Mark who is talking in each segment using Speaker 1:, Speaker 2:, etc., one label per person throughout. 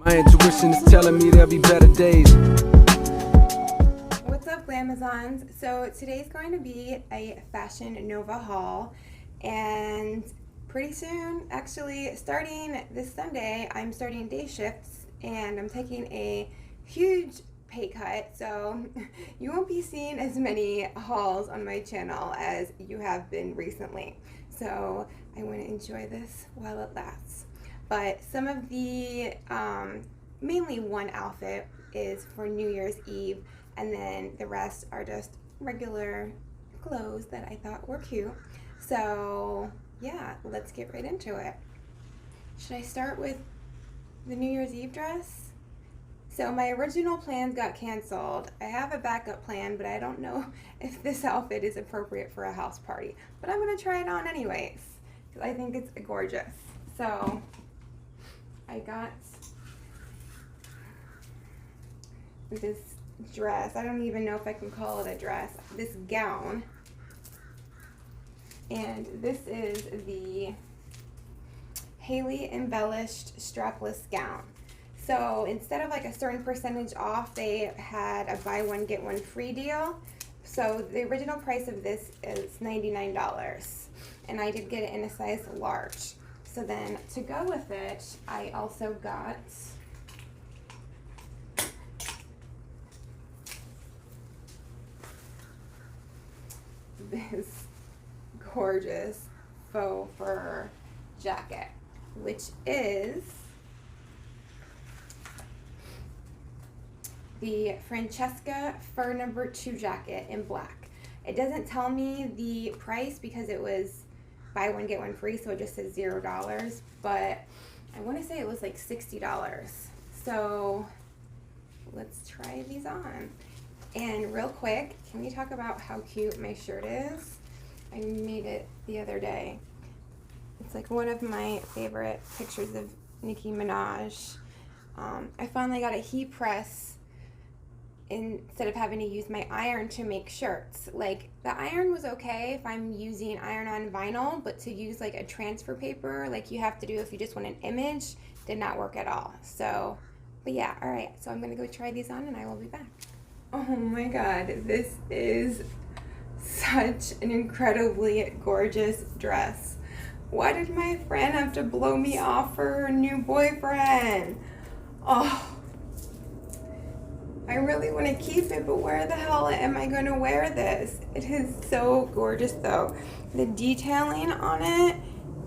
Speaker 1: My intuition is telling me there'll be better days.
Speaker 2: What's up, Glamazons? So today's going to be a Fashion Nova haul, and pretty soon, actually starting this Sunday, I'm starting day shifts and I'm taking a huge pay cut, so you won't be seeing as many hauls on my channel as you have been recently. So I want to enjoy this while it lasts. But some of the, mainly one outfit is for New Year's Eve, and then the rest are just regular clothes that I thought were cute. So yeah, let's get right into it. Should I start with the New Year's Eve dress? So my original plans got canceled. I have a backup plan, but I don't know if this outfit is appropriate for a house party. But I'm gonna try it on anyways, because I think it's gorgeous. So I got this dress. I don't even know if I can call it a dress. This gown. And this is the Haley Embellished Strapless gown. So instead of like a certain percentage off, they had a buy one get one free deal. So the original price of this is $99, and I did get it in a size large. So then to go with it, I also got this gorgeous faux fur jacket, which is the Francesca Fur No. 2 jacket in black. It doesn't tell me the price because it was buy one get one free, so it just says $0, but I want to say it was like $60. So let's try these on. And real quick, can we talk about how cute my shirt is? I made it the other day. It's like one of my favorite pictures of Nicki Minaj. I finally got a heat press instead of having to use my iron to make shirts. Like, the iron was okay if I'm using iron-on vinyl, but to use like a transfer paper like you have to do if you just want an image did not work at all. So, but yeah, all right, so I'm gonna go try these on and I will be back. Oh my god, this is such an incredibly gorgeous dress. Why did my friend have to blow me off for her new boyfriend? Oh, I really want to keep it, but where the hell am I going to wear this? It is so gorgeous though. The detailing on it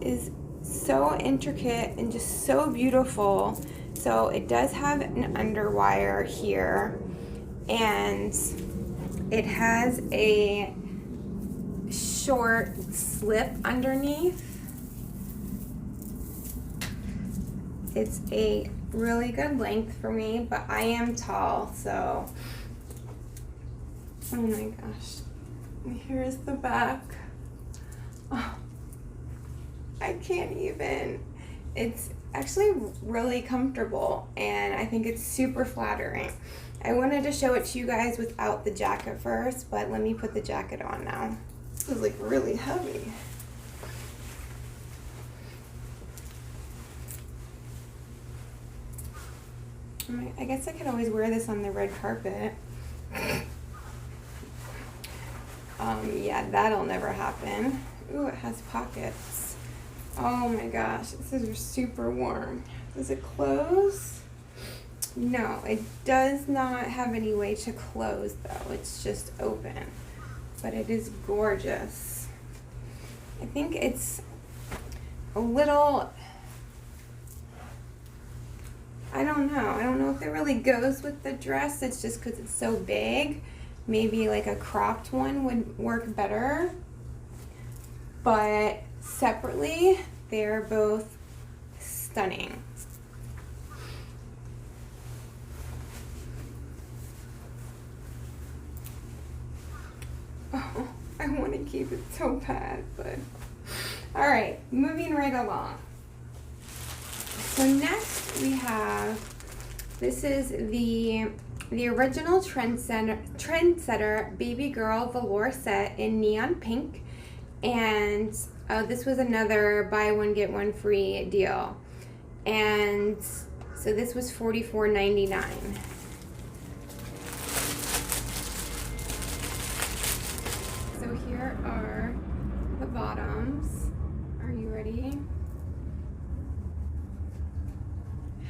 Speaker 2: is so intricate and just so beautiful. So it does have an underwire here, and it has a short slip underneath. It's a really good length for me, but I am tall, so oh my gosh. Here's the back. Oh, I can't even. It's actually really comfortable, and I think it's super flattering. I wanted to show it to you guys without the jacket first, but let me put the jacket on now. This is like really heavy. I guess I could always wear this on the red carpet. Yeah, that'll never happen. Ooh, it has pockets. Oh my gosh, this is super warm. Does it close? No, it does not have any way to close though. It's just open. But it is gorgeous. I think it's a little, I don't know. I don't know if it really goes with the dress. It's just because it's so big. Maybe like a cropped one would work better. But separately, they're both stunning. Oh, I want to keep it so bad, but all right, moving right along. So next we have, this is the original trendsetter baby girl velour set in neon pink, and this was another buy one get one free deal. And so So this was $44.99. So here are the bottoms. Are you ready?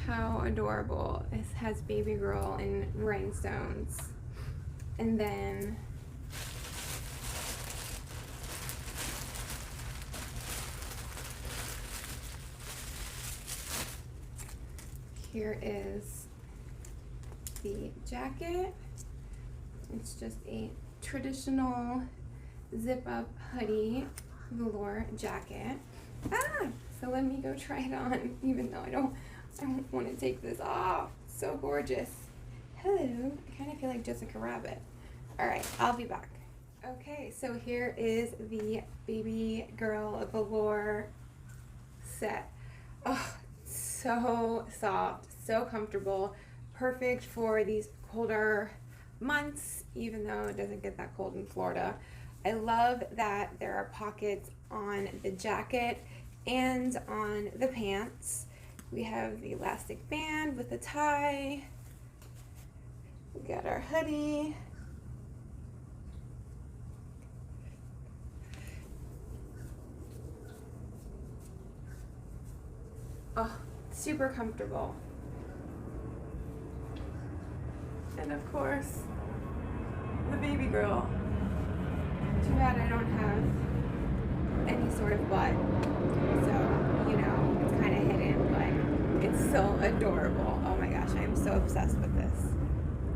Speaker 2: How adorable. This has baby girl in rhinestones. And then here is the jacket. It's just a traditional zip-up hoodie velour jacket. So let me go try it on, even though I don't want to take this off. So gorgeous. Hello. I kind of feel like Jessica Rabbit. All right, I'll be back. Okay, so here is the baby girl velour set. Oh, so soft, so comfortable, perfect for these colder months, even though it doesn't get that cold in Florida. I love that there are pockets on the jacket and on the pants. We have the elastic band with the tie. We got our hoodie. Oh, super comfortable. And of course, the baby girl. Too bad I don't have any sort of butt. So, you know, it's kind of hidden, but it's so adorable. Oh my gosh, I am so obsessed with this.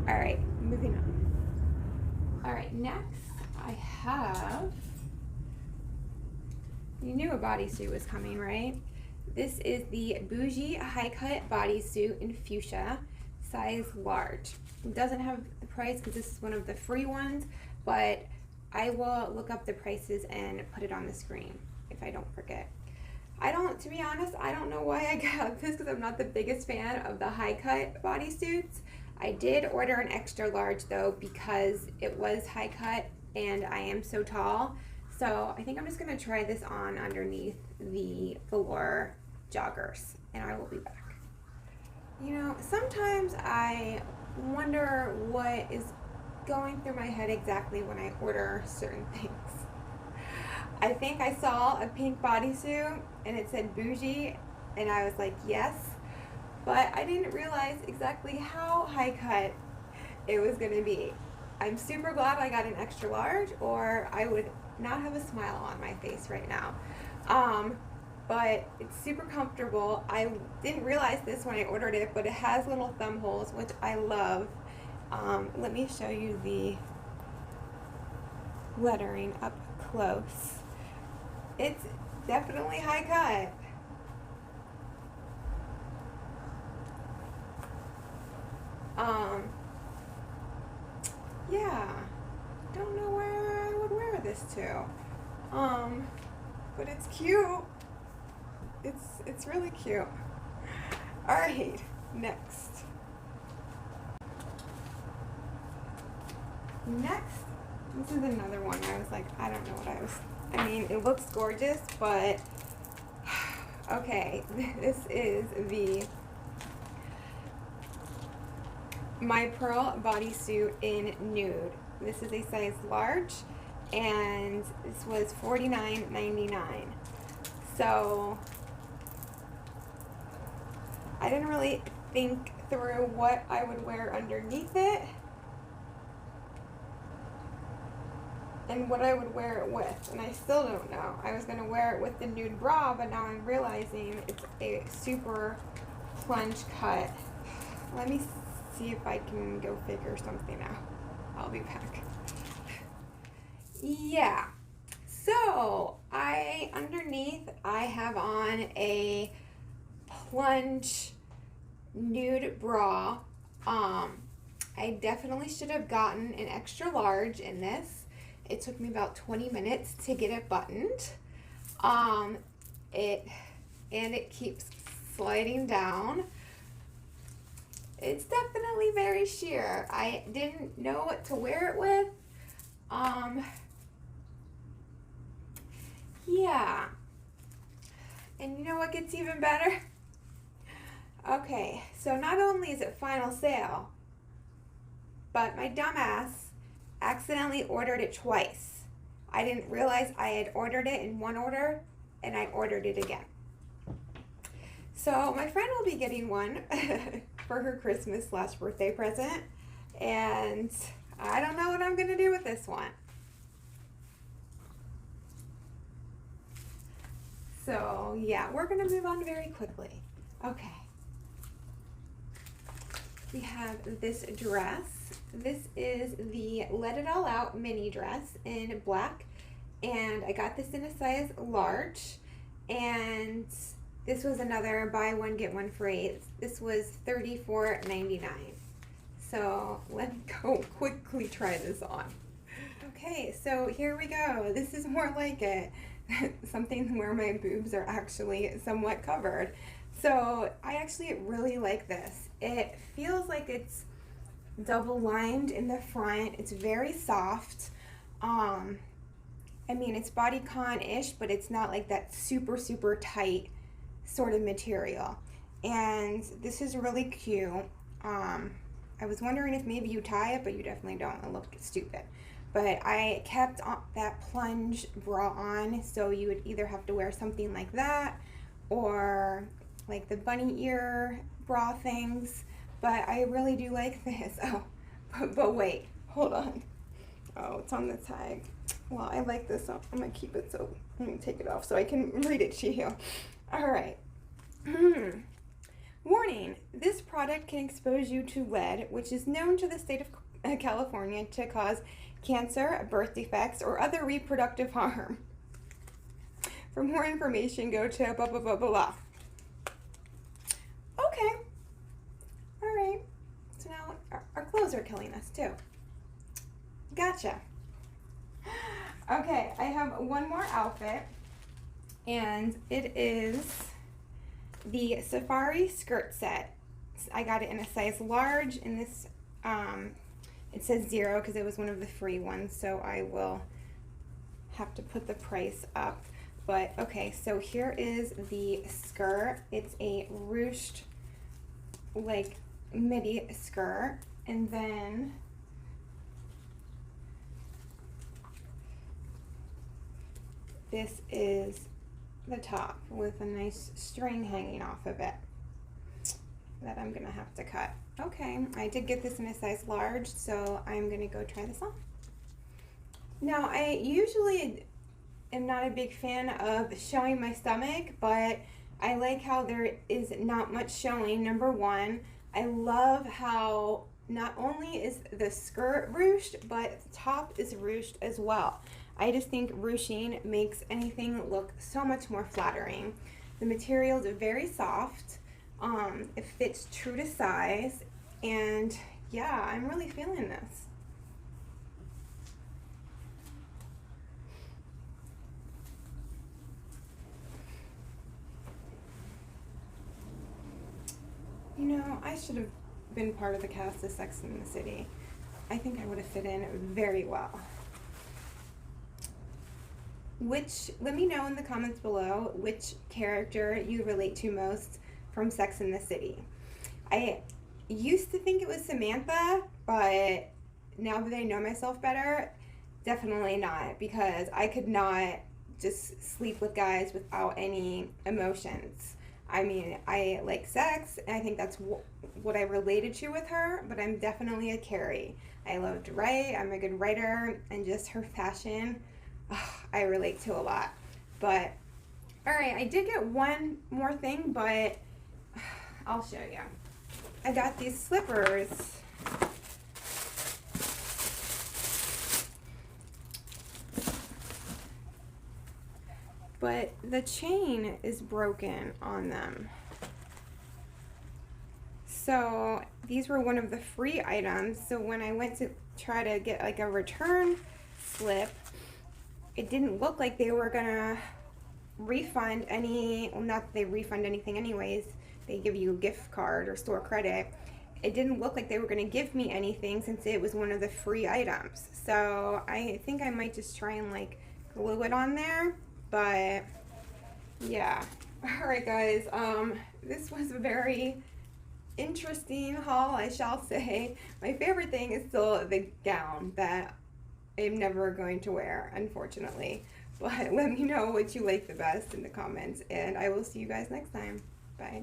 Speaker 2: All right, moving on. All right, next I have, you knew a bodysuit was coming, right? This is the Bougie high cut bodysuit in fuchsia, size large. It doesn't have the price because this is one of the free ones, but I will look up the prices and put it on the screen if I don't forget. To be honest, I don't know why I got this because I'm not the biggest fan of the high cut bodysuits. I did order an extra large though because it was high cut and I am so tall. So I think I'm just gonna try this on underneath the velour joggers and I will be back. You know, sometimes I wonder what is going through my head exactly when I order certain things. I think I saw a pink bodysuit and it said Bougie and I was like, yes, but I didn't realize exactly how high cut it was gonna be. I'm super glad I got an extra large or I would not have a smile on my face right now. But it's super comfortable. I didn't realize this when I ordered it, but it has little thumb holes, which I love. Let me show you the lettering up close. It's definitely high cut. Yeah, don't know where I would wear this to. But it's cute. It's really cute. All right, next. This is another one. I was like, I don't know what I mean, it looks gorgeous, but okay, this is the My Pearl bodysuit in nude. This is a size large, and this was $49.99. So I didn't really think through what I would wear underneath it and what I would wear it with, and I still don't know. I was gonna wear it with the nude bra, but now I'm realizing it's a super plunge cut. Let me see if I can go figure something out. I'll be back. Yeah, so underneath I have on a plunge nude bra. I definitely should have gotten an extra large in this. It took me about 20 minutes to get it buttoned. It keeps sliding down. It's definitely very sheer. I didn't know what to wear it with. Yeah. And you know what gets even better? Okay, so not only is it final sale, but my dumbass accidentally ordered it twice. I didn't realize I had ordered it in one order, and I ordered it again. So my friend will be getting one for her Christmas/birthday present, and I don't know what I'm gonna do with this one. So yeah, we're gonna move on very quickly. Okay. We have this dress. This is the Let It All Out mini dress in black, and I got this in a size large, and this was another buy one get one free. This was $34.99. So let me go quickly try this on. Okay, so here we go. This is more like it. Something where my boobs are actually somewhat covered. So I actually really like this. It feels like it's double lined in the front. It's very soft. I mean, it's bodycon-ish, but it's not like that super, super tight sort of material. And this is really cute. I was wondering if maybe you tie it, but you definitely don't. It looked stupid. But I kept that plunge bra on, so you would either have to wear something like that or like the bunny ear bra things. But I really do like this. Oh, but wait, hold on. Oh, it's on the tag. Well, I like this, so I'm gonna keep it, so I'm gonna take it off so I can read it to you. All right. Warning, this product can expose you to lead, which is known to the state of California to cause cancer, birth defects, or other reproductive harm. For more information, go to blah, blah, blah, blah, blah. Okay. All right. So now our clothes are killing us, too. Gotcha. Okay, I have one more outfit, and it is the Safari skirt set. I got it in a size large, and this, it says 0 because it was one of the free ones, so I will have to put the price up. But okay, so here is the skirt. It's a ruched, like, midi skirt, and then this is the top with a nice string hanging off of it that I'm gonna have to cut. Okay, I did get this in a size large, so I'm gonna go try this on. Now, I usually am not a big fan of showing my stomach, but I like how there is not much showing. Number one, I love how not only is the skirt ruched, but the top is ruched as well. I just think ruching makes anything look so much more flattering. The material is very soft. It fits true to size, and yeah, I'm really feeling this. You know, I should have been part of the cast of Sex and the City. I think I would have fit in very well. Let me know in the comments below which character you relate to most from Sex and the City. I used to think it was Samantha, but now that I know myself better, definitely not, because I could not just sleep with guys without any emotions. I mean, I like sex, and I think that's what I related to with her, but I'm definitely a Carrie. I love to write, I'm a good writer, and just her fashion, I relate to a lot. But, alright, I did get one more thing, but I'll show you. I got these slippers. But the chain is broken on them. So these were one of the free items. So when I went to try to get like a return slip, it didn't look like they were gonna refund any, well, not that they refund anything anyways, they give you a gift card or store credit. It didn't look like they were gonna give me anything since it was one of the free items. So I think I might just try and like glue it on there, but yeah. All right, guys, this was very interesting haul, I shall say. My favorite thing is still the gown that I'm never going to wear, unfortunately. But let me know what you like the best in the comments, and I will see you guys next time. Bye.